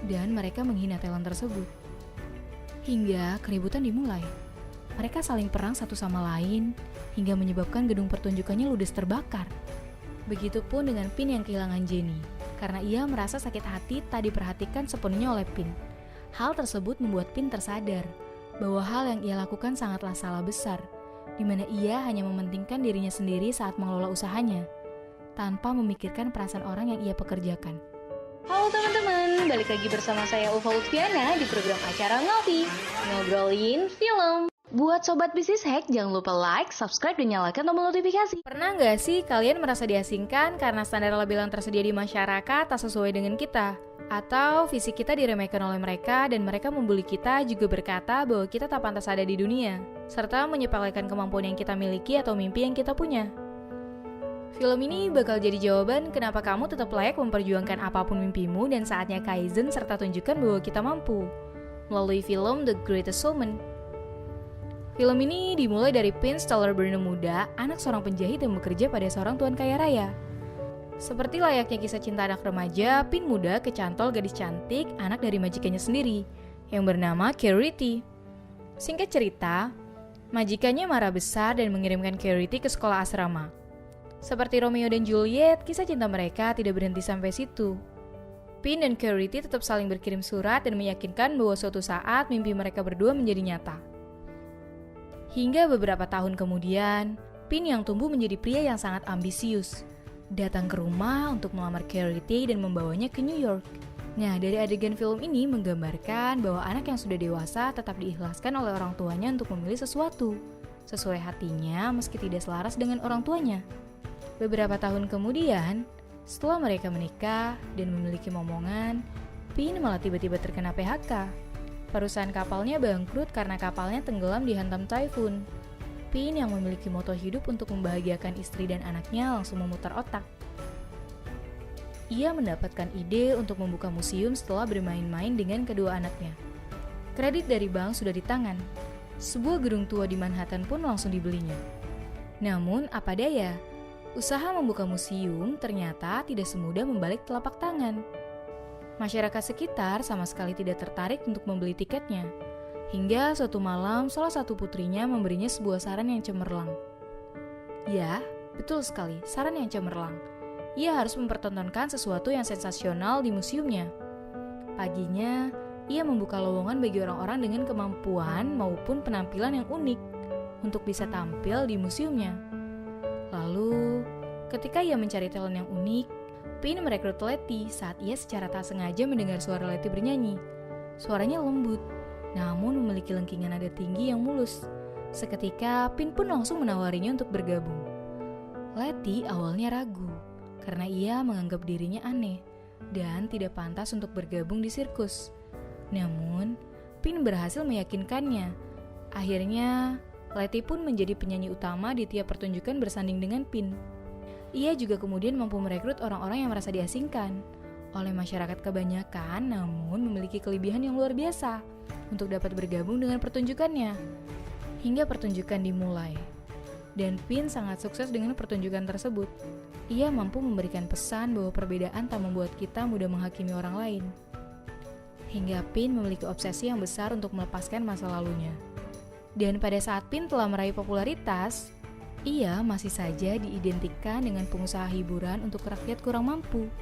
dan mereka menghina talent tersebut. Hingga keributan dimulai. Mereka saling perang satu sama lain hingga menyebabkan gedung pertunjukannya ludes terbakar. Begitupun dengan Pin yang kehilangan Jenny, karena ia merasa sakit hati tak diperhatikan sepenuhnya oleh Pin. Hal tersebut membuat Pin tersadar bahwa hal yang ia lakukan sangatlah salah besar, di mana ia hanya mementingkan dirinya sendiri saat mengelola usahanya, tanpa memikirkan perasaan orang yang ia pekerjakan. Halo teman-teman, balik lagi bersama saya Ufa Lutfiana di program acara Ngopi, Ngobrolin Film. Buat Sobat Bisnis Hack, jangan lupa like, subscribe, dan nyalakan tombol notifikasi. Pernah nggak sih kalian merasa diasingkan karena standar label yang tersedia di masyarakat tak sesuai dengan kita? Atau visi kita diremehkan oleh mereka dan mereka membuli kita juga berkata bahwa kita tak pantas ada di dunia, serta menyepelekan kemampuan yang kita miliki atau mimpi yang kita punya? Film ini bakal jadi jawaban kenapa kamu tetap layak memperjuangkan apapun mimpimu dan saatnya kaizen serta tunjukkan bahwa kita mampu, melalui film The Greatest Showman. Film ini dimulai dari Pin Stellar Burnham muda, anak seorang penjahit yang bekerja pada seorang tuan kaya raya. Seperti layaknya kisah cinta anak remaja, Pin muda kecantol gadis cantik, anak dari majikannya sendiri, yang bernama Charity. Singkat cerita, majikannya marah besar dan mengirimkan Charity ke sekolah asrama. Seperti Romeo dan Juliet, kisah cinta mereka tidak berhenti sampai situ. Pin dan Charity tetap saling berkirim surat dan meyakinkan bahwa suatu saat mimpi mereka berdua menjadi nyata. Hingga beberapa tahun kemudian, Pin yang tumbuh menjadi pria yang sangat ambisius, datang ke rumah untuk melamar Charity dan membawanya ke New York. Nah, dari adegan film ini menggambarkan bahwa anak yang sudah dewasa tetap diikhlaskan oleh orang tuanya untuk memilih sesuatu, sesuai hatinya meski tidak selaras dengan orang tuanya. Beberapa tahun kemudian, setelah mereka menikah dan memiliki momongan, Pin malah tiba-tiba terkena PHK. Perusahaan kapalnya bangkrut karena kapalnya tenggelam dihantam typhoon. Pin yang memiliki moto hidup untuk membahagiakan istri dan anaknya langsung memutar otak. Ia mendapatkan ide untuk membuka museum setelah bermain-main dengan kedua anaknya. Kredit dari bank sudah di tangan. Sebuah gedung tua di Manhattan pun langsung dibelinya. Namun, apa daya, usaha membuka museum ternyata tidak semudah membalik telapak tangan. Masyarakat sekitar sama sekali tidak tertarik untuk membeli tiketnya. Hingga suatu malam, salah satu putrinya memberinya sebuah saran yang cemerlang. Ya, betul sekali, saran yang cemerlang. Ia harus mempertontonkan sesuatu yang sensasional di museumnya. Paginya, ia membuka lowongan bagi orang-orang dengan kemampuan maupun penampilan yang unik untuk bisa tampil di museumnya. Lalu, ketika ia mencari talent yang unik, Pin merekrut Letty saat ia secara tak sengaja mendengar suara Letty bernyanyi. Suaranya lembut, namun memiliki lengkingan nada tinggi yang mulus. Seketika, Pin pun langsung menawarinya untuk bergabung. Letty awalnya ragu, karena ia menganggap dirinya aneh dan tidak pantas untuk bergabung di sirkus. Namun, Pin berhasil meyakinkannya. Akhirnya, Letty pun menjadi penyanyi utama di tiap pertunjukan bersanding dengan Pin. Ia juga kemudian mampu merekrut orang-orang yang merasa diasingkan oleh masyarakat kebanyakan, namun memiliki kelebihan yang luar biasa untuk dapat bergabung dengan pertunjukannya. Hingga pertunjukan dimulai, dan Pin sangat sukses dengan pertunjukan tersebut. Ia mampu memberikan pesan bahwa perbedaan tak membuat kita mudah menghakimi orang lain. Hingga Pin memiliki obsesi yang besar untuk melepaskan masa lalunya. Dan pada saat Pin telah meraih popularitas, ia masih saja diidentikan dengan pengusaha hiburan untuk rakyat kurang mampu.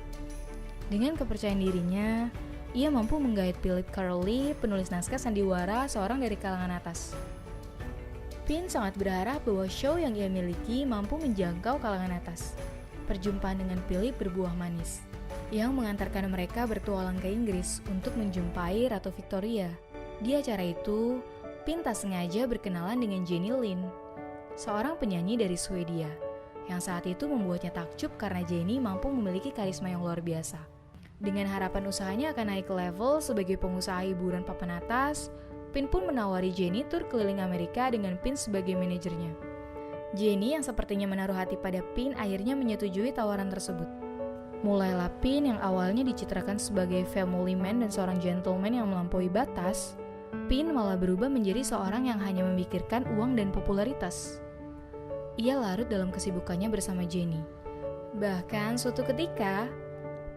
Dengan kepercayaan dirinya, ia mampu menggait Philip Carley, penulis naskah sandiwara seorang dari kalangan atas. Pin sangat berharap bahwa show yang ia miliki mampu menjangkau kalangan atas. Perjumpaan dengan Philip berbuah manis, yang mengantarkan mereka bertualang ke Inggris untuk menjumpai Ratu Victoria. Di acara itu, Pin tak sengaja berkenalan dengan Jenny Lind, seorang penyanyi dari Swedia, yang saat itu membuatnya takjub karena Jenny mampu memiliki karisma yang luar biasa. Dengan harapan usahanya akan naik ke level sebagai pengusaha hiburan papan atas, Pin pun menawari Jenny tur keliling Amerika dengan Pin sebagai manajernya. Jenny yang sepertinya menaruh hati pada Pin akhirnya menyetujui tawaran tersebut. Mulailah Pin yang awalnya dicitrakan sebagai family man dan seorang gentleman yang melampaui batas, Pin malah berubah menjadi seorang yang hanya memikirkan uang dan popularitas. Ia larut dalam kesibukannya bersama Jenny. Bahkan suatu ketika,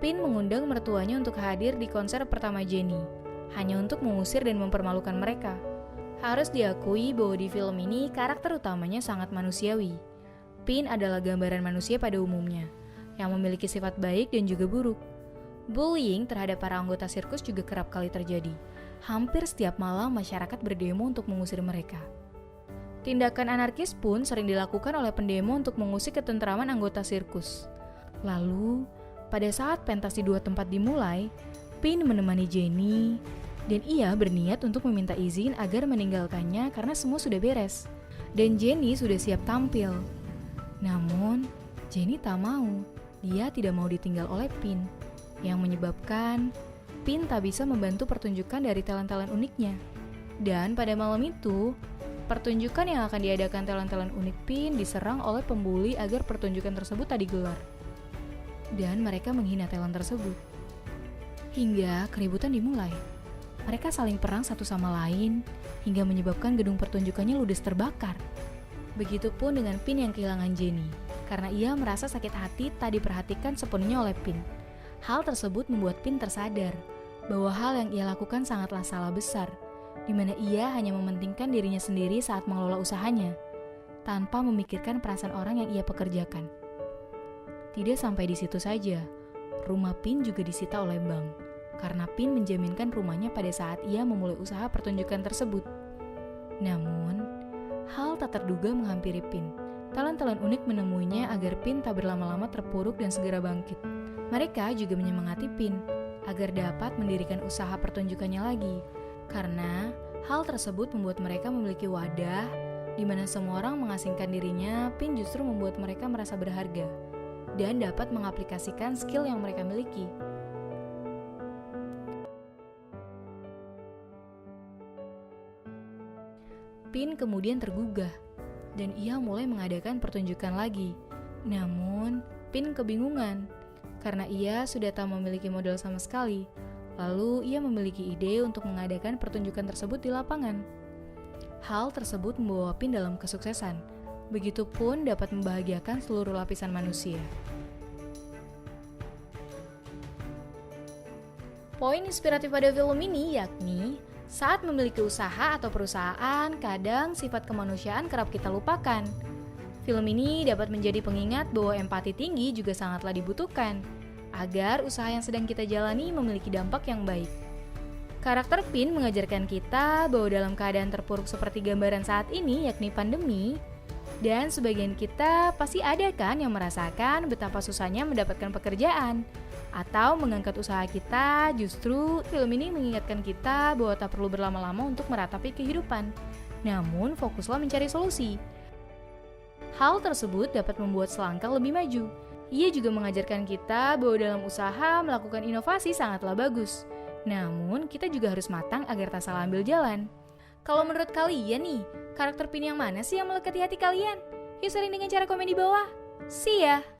Pin mengundang mertuanya untuk hadir di konser pertama Jenny, hanya untuk mengusir dan mempermalukan mereka. Harus diakui bahwa di film ini karakter utamanya sangat manusiawi. Pin adalah gambaran manusia pada umumnya, yang memiliki sifat baik dan juga buruk. Bullying terhadap para anggota sirkus juga kerap kali terjadi. Hampir setiap malam masyarakat berdemo untuk mengusir mereka. Tindakan anarkis pun sering dilakukan oleh pendemo untuk mengusik ketentraman anggota sirkus. Lalu, pada saat pentas di dua tempat dimulai, Pin menemani Jenny, dan ia berniat untuk meminta izin agar meninggalkannya karena semua sudah beres. Dan Jenny sudah siap tampil. Namun, Jenny tak mau. Dia tidak mau ditinggal oleh Pin, yang menyebabkan Pin tak bisa membantu pertunjukan dari talent-talent uniknya. Dan pada malam itu, pertunjukan yang akan diadakan talent-talent unik Pin diserang oleh pembuli agar pertunjukan tersebut tak digelar. Dan mereka menghina talent tersebut. Hingga keributan dimulai. Mereka saling perang satu sama lain, hingga menyebabkan gedung pertunjukannya ludes terbakar. Begitupun dengan Pin yang kehilangan Jenny, karena ia merasa sakit hati tak diperhatikan sepenuhnya oleh Pin. Hal tersebut membuat Pin tersadar bahwa hal yang ia lakukan sangatlah salah besar, di mana ia hanya mementingkan dirinya sendiri saat mengelola usahanya, tanpa memikirkan perasaan orang yang ia pekerjakan. Tidak sampai di situ saja, rumah Pin juga disita oleh bank, karena Pin menjaminkan rumahnya pada saat ia memulai usaha pertunjukan tersebut. Namun, hal tak terduga menghampiri Pin. Talent-talent unik menemuinya agar Pin tak berlama-lama terpuruk dan segera bangkit. Mereka juga menyemangati Pin agar dapat mendirikan usaha pertunjukannya lagi, karena hal tersebut membuat mereka memiliki wadah di mana semua orang mengasingkan dirinya. Pin justru membuat mereka merasa berharga dan dapat mengaplikasikan skill yang mereka miliki. Pin kemudian tergugah dan ia mulai mengadakan pertunjukan lagi. Namun, Pin kebingungan karena ia sudah tak memiliki modal sama sekali. Lalu ia memiliki ide untuk mengadakan pertunjukan tersebut di lapangan. Hal tersebut membawa Pin dalam kesuksesan. Begitupun dapat membahagiakan seluruh lapisan manusia. Poin inspiratif pada film ini yakni saat memiliki usaha atau perusahaan, kadang sifat kemanusiaan kerap kita lupakan. Film ini dapat menjadi pengingat bahwa empati tinggi juga sangatlah dibutuhkan agar usaha yang sedang kita jalani memiliki dampak yang baik. Karakter Pin mengajarkan kita bahwa dalam keadaan terpuruk seperti gambaran saat ini, yakni pandemi, dan sebagian kita pasti ada kan yang merasakan betapa susahnya mendapatkan pekerjaan atau mengangkat usaha kita. Justru film ini mengingatkan kita bahwa tak perlu berlama-lama untuk meratapi kehidupan, namun fokuslah mencari solusi. Hal tersebut dapat membuat selangkah lebih maju. Ia juga mengajarkan kita bahwa dalam usaha melakukan inovasi sangatlah bagus. Namun, kita juga harus matang agar tak salah ambil jalan. Kalau menurut kalian nih, karakter Pin yang mana sih yang melekat di hati kalian? Yuk sharing dengan cara komen di bawah. See ya!